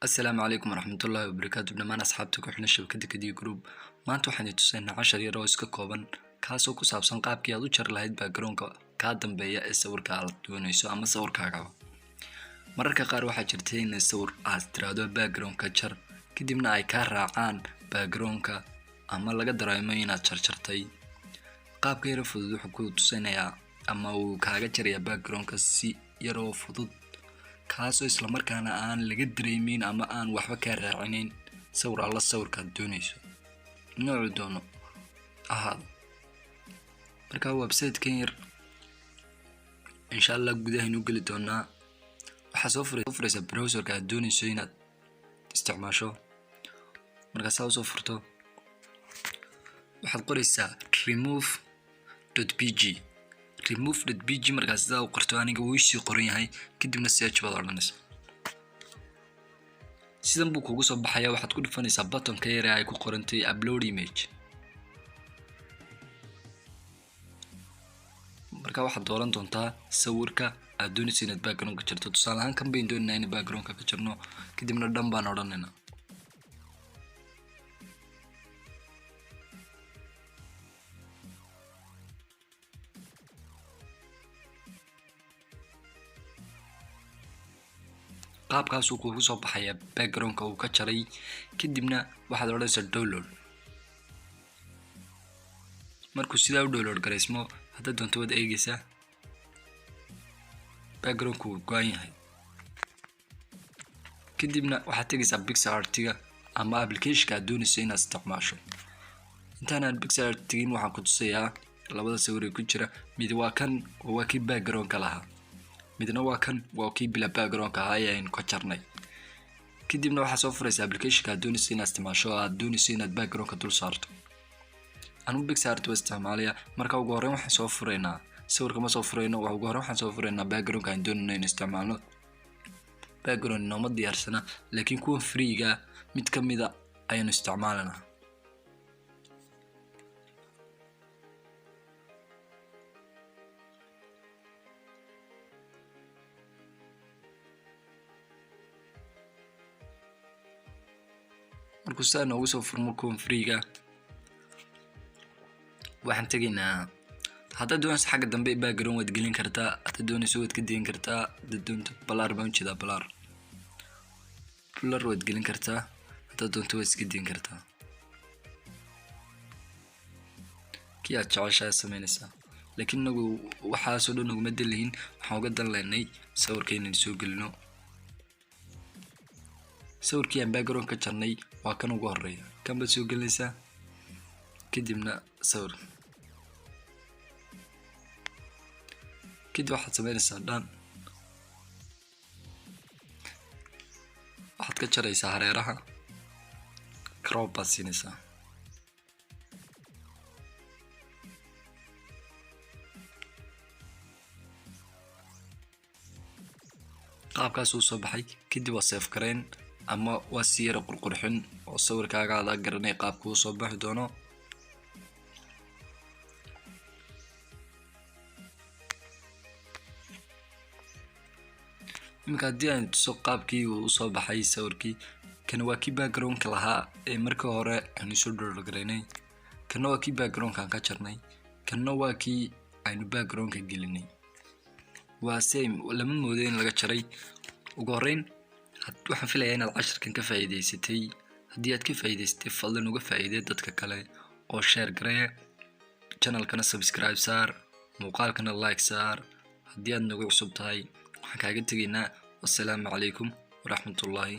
السلام عليكم ورحمة الله وبركاته. دمان أصحابتك وحنا شبكة كدي جروب maanta waxaan tusayna 10 yar oo iska kooban kaasoo ku saabsan qaabkii aad u jar lahayd background-ka ka dambeeya ee sawirka aad doonayso ama sawirkaaga. mararka qaar waxaa jirta in sawir aad tiraahdo background-ka jar kadibna ay ka raacaan background-ka ama laga dareemo inaad jarjartay. qaabka yar fudud wuxuu ku tusaynayaa ama uu kaaga jaraya background-ka si yar oo fudud kaasoo isla markaana aan laga dareemin ama aan waxba ka raacinin sawir alla sawirka doonayso nooc doono ahaad. marka website-kan yar insha Allah gudaha inuu gali doonaa. waxaa soo furaysa browser-ka aad doonayso inaad isticmaasho. marka soo furto waxaad qoraysaa remove.pg markaas sidaa u qorto aniga wuu sii qoran yahay kadibna search baad odhanaysaa. sidan buu kugu soo baxaya. waxaad ku dhufanaysaa button-ka yar ee ay ku qorantay upload image. marka waxaad dooran doontaa sawirka aad doonayso inaad background-ka jarto. tusaale ahaan kan bayn doonayna in background-ka ka jarno kadibna dhan baan odhanaynaa. qaabkaas uu kugu soo baxaya background-ka uu ka jaray kadibna waxaad odhanaysaa download. markuu sidaa u download gareysmo hadda doonto wad eegaysaa background-ku wuu go'an yahay. kadibna waxaad tegaysaa PixArt-ga ama application-ka aad doonayso inaad isticmaasho. intaan PixArt tegin waxaan ku tusayaa labada sawir ee ku jira. mid waa kan waa kii background-ka lahaa, midna waa kan waa kii bila background-ka ahaa ee aynu ka jarnay. kadibna waxaad soo furaysaa application-ka aad doonayso inaad isticmaasho aad doonayso inaad background-ka dul saarto. anu PixArt waa isticmaalaya. marka ugu horreyn waxaan soo furaynaa sawirka ma soo furayno. ugu horreyn waxaan soo furaynaa background-ka aan doonayno in isticmaalno. background nooma diyaarsana laakiin kuwa free-ga mid ka mid ah ayaan isticmaalanaa. markuu saa noogu soo furmo kuwa free-ga waxaan tegaynaa. haddaad doonayso xagga dambe background waad gelin kartaa, haddaad doonayso waad ka degan kartaa. haddaad doonto blur baan ujeedaa blur waad gelin kartaa, haddaad doonto waad iska degan kartaa. kii aad jeceshahay samaynaysaa. laakiin nagu waxaasoo dhan uguma dalihin. waxaan uga dan leynay sawirka inaan soo gelino. sawirkii aan background ka jarnay waa kan ugu horeeya. kan baad soo gelinaysaa kadibna sawir kadib waxaad samaynaysaa dhan. waxaad ka jaraysaa hareeraha crop baad siinaysaa. qaabkaas uu soo baxay. kadib waa save gareyn ama waa si yar qurqurxin oo sawirkaaga aad garanay qaabka uu soo baxi doono. iminka haddii aan tuso qaabkii uu soo baxay sawirkii. kana waa kii background-ka lahaa ee markii hore aynu soo download gareynay. kana waa kii background-ka ka jarnay. kana waa kii aynu background-ka gelinay. waa same lama moodo in laga jaray. ugu horreyn waxaan filayaa inaad casharkan ka faa'iidaysatay. haddii aad ka faa'iidaysatay fadlan uga faa'iidee dadka kale oo share garee. channel-kana subscribe saar, muuqaalkana like saar. haddii aad nagu cusub tahay waxaan kaaga tegaynaa. wassalaamu calaykum waraxmatullaahi